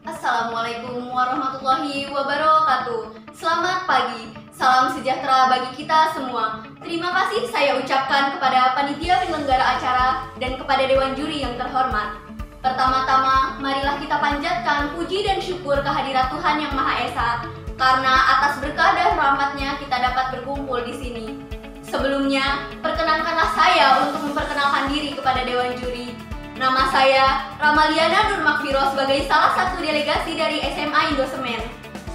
Assalamualaikum warahmatullahi wabarakatuh. Selamat pagi, salam sejahtera bagi kita semua. Terima kasih saya ucapkan kepada panitia penyelenggara acara dan kepada Dewan Juri yang terhormat. Pertama-tama, marilah kita panjatkan puji dan syukur kehadirat Tuhan Yang Maha Esa, karena atas berkah dan rahmat-Nya kita dapat berkumpul di sini. Sebelumnya, perkenankanlah saya untuk memperkenalkan diri kepada Dewan Juri. Nama saya Ramaliana Nur Makfiro sebagai salah satu delegasi dari SMA Indosemen.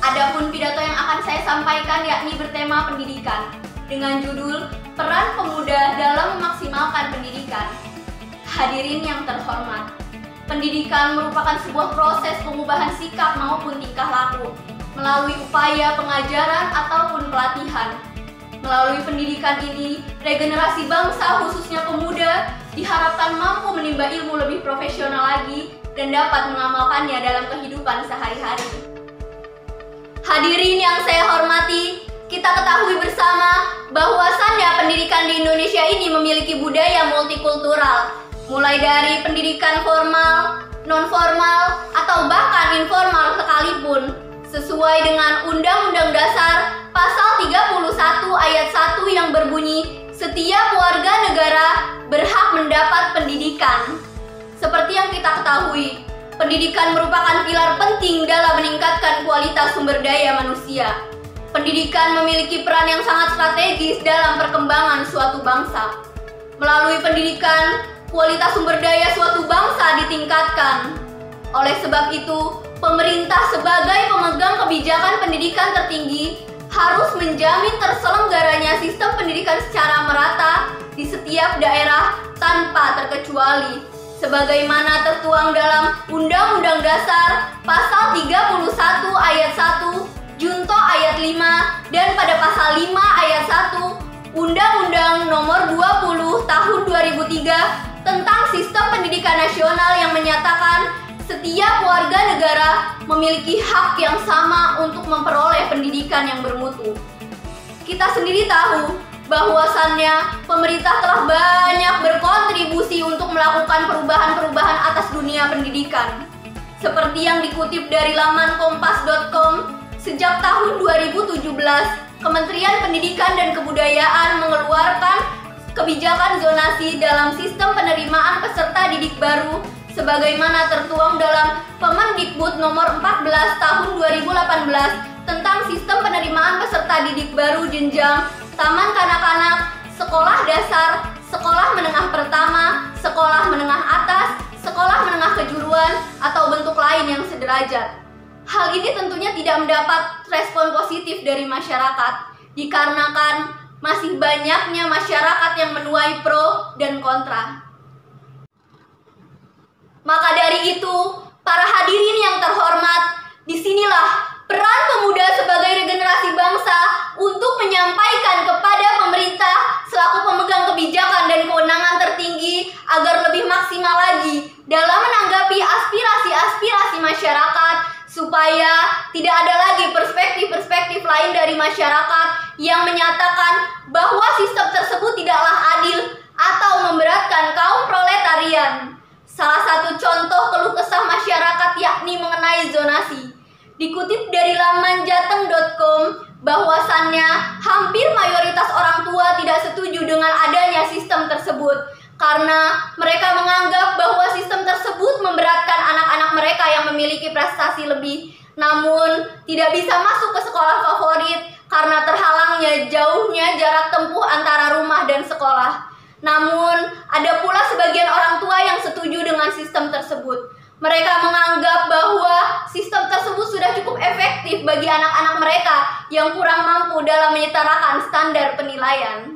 Adapun pidato yang akan saya sampaikan yakni bertema pendidikan dengan judul Peran Pemuda dalam Memaksimalkan Pendidikan. Hadirin yang terhormat, pendidikan merupakan sebuah proses pengubahan sikap maupun tingkah laku melalui upaya pengajaran ataupun pelatihan. Melalui pendidikan ini, regenerasi bangsa khususnya pemuda diharapkan mampu menimba ilmu lebih profesional lagi dan dapat mengamalkannya dalam kehidupan sehari-hari. Hadirin yang saya hormati, kita ketahui bersama bahwasannya pendidikan di Indonesia ini memiliki budaya multikultural, mulai dari pendidikan formal, non-formal, atau bahkan informal sekalipun, sesuai dengan Undang-Undang Dasar Pasal 31 Ayat 1 yang berbunyi, setiap warga negara berhak mendapat pendidikan. Seperti yang kita ketahui, pendidikan merupakan pilar penting dalam meningkatkan kualitas sumber daya manusia. Pendidikan memiliki peran yang sangat strategis dalam perkembangan suatu bangsa. Melalui pendidikan, kualitas sumber daya suatu bangsa ditingkatkan. Oleh sebab itu, pemerintah sebagai pemegang kebijakan pendidikan tertinggi harus menjamin terselenggaranya sistem pendidikan secara merata di setiap daerah tanpa terkecuali, sebagaimana tertuang dalam Undang-Undang Dasar Pasal 31 Ayat 1, Junto Ayat 5, dan pada Pasal 5 Ayat 1 Undang-Undang Nomor 20 Tahun 2003 tentang Sistem Pendidikan Nasional yang menyatakan setiap warga negara memiliki hak yang sama untuk memperoleh pendidikan yang bermutu. Kita sendiri tahu bahwasannya pemerintah telah banyak berkontribusi untuk melakukan perubahan-perubahan atas dunia pendidikan. Seperti yang dikutip dari laman kompas.com, sejak tahun 2017, Kementerian Pendidikan dan Kebudayaan mengeluarkan kebijakan zonasi dalam sistem penerimaan peserta didik baru sebagaimana tertuang dalam Permendikbud Nomor 14 Tahun 2018 tentang sistem penerimaan peserta didik baru jenjang taman kanak-kanak, sekolah dasar, sekolah menengah pertama, sekolah menengah atas, sekolah menengah kejuruan, atau bentuk lain yang sederajat. Hal ini tentunya tidak mendapat respon positif dari masyarakat, dikarenakan masih banyaknya masyarakat yang menuai pro dan kontra. Maka dari itu, para hadirin yang terhormat, disinilah peran pemuda sebagai regenerasi bangsa untuk menyampaikan kepada pemerintah selaku pemegang kebijakan dan kewenangan tertinggi agar lebih maksimal lagi dalam menanggapi aspirasi-aspirasi masyarakat supaya tidak ada lagi perspektif-perspektif lain dari masyarakat yang menyatakan bahwa sistem tersebut tidaklah adil atau memberatkan kaum proletarian. Salah satu contoh keluh kesah masyarakat yakni mengenai zonasi. Dikutip dari laman jateng.com bahwasannya hampir mayoritas orang tua tidak setuju dengan adanya sistem tersebut karena mereka menganggap bahwa sistem tersebut memberatkan anak-anak mereka yang memiliki prestasi lebih, namun tidak bisa masuk ke sekolah favorit karena terhalangnya jauhnya jarak tempuh antara rumah dan sekolah. Namun, ada pula sebagian orang tua yang setuju dengan sistem tersebut. Mereka menganggap bahwa sistem tersebut sudah cukup efektif bagi anak-anak mereka yang kurang mampu dalam menyetarakan standar penilaian.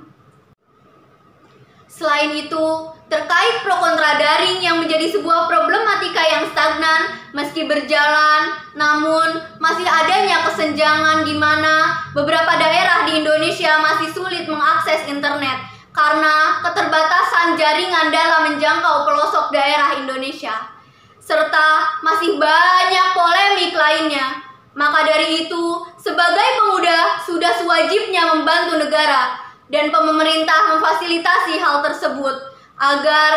Selain itu, terkait pro kontra daring yang menjadi sebuah problematika yang stagnan meski berjalan, namun masih adanya kesenjangan di mana beberapa daerah di Indonesia masih sulit mengakses internet karena keterbatasan jaringan dalam menjangkau pelosok daerah Indonesia, serta masih banyak polemik lainnya. Maka dari itu, sebagai pemuda sudah sewajibnya membantu negara dan pemerintah memfasilitasi hal tersebut agar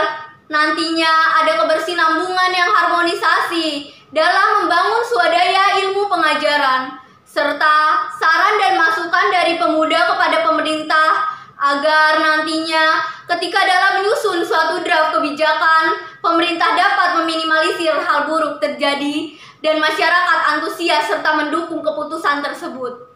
nantinya ada kebersinambungan yang harmonisasi dalam membangun swadaya ilmu pengajaran, serta saran dan masukan dari pemuda kepada pemerintah agar nantinya ketika dalam menyusun suatu draft kebijakan, pemerintah dapat meminimalisir hal buruk terjadi dan masyarakat antusias serta mendukung keputusan tersebut.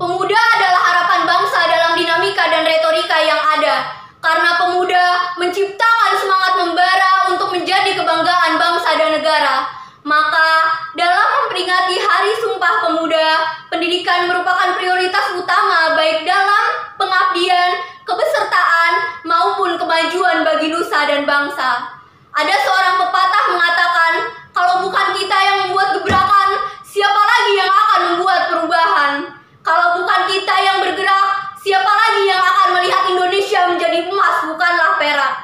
Pemuda adalah harapan bangsa dalam dinamika dan retorika yang ada, karena pemuda menciptakan semangat membara untuk menjadi kebanggaan bangsa dan negara. Maka, dalam memperingati Hari Sumpah Pemuda, pendidikan merupakan prioritas utama baik dalam pengabdian, kebesertaan, maupun kemajuan bagi nusa dan bangsa. Ada seorang pepatah mengatakan, kalau bukan kita yang membuat gebrakan, siapa lagi yang akan membuat perubahan? Kalau bukan kita yang bergerak, siapa lagi yang akan melihat Indonesia menjadi emas bukanlah perak?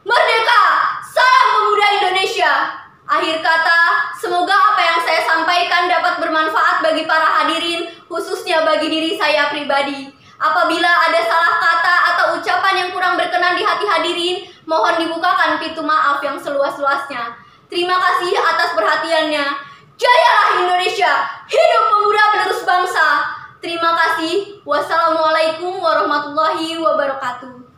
Merdeka! Salam pemuda Indonesia! Akhir kata, semoga apa yang saya sampaikan dapat bermanfaat bagi para hadirin, khususnya bagi diri saya pribadi. Apabila ada salah kata atau ucapan yang kurang berkenan di hati hadirin, mohon dibukakan pintu maaf yang seluas-luasnya. Terima kasih atas perhatiannya. Jayalah Indonesia! Hidup pemuda penerus bangsa! Terima kasih. Wassalamualaikum warahmatullahi wabarakatuh.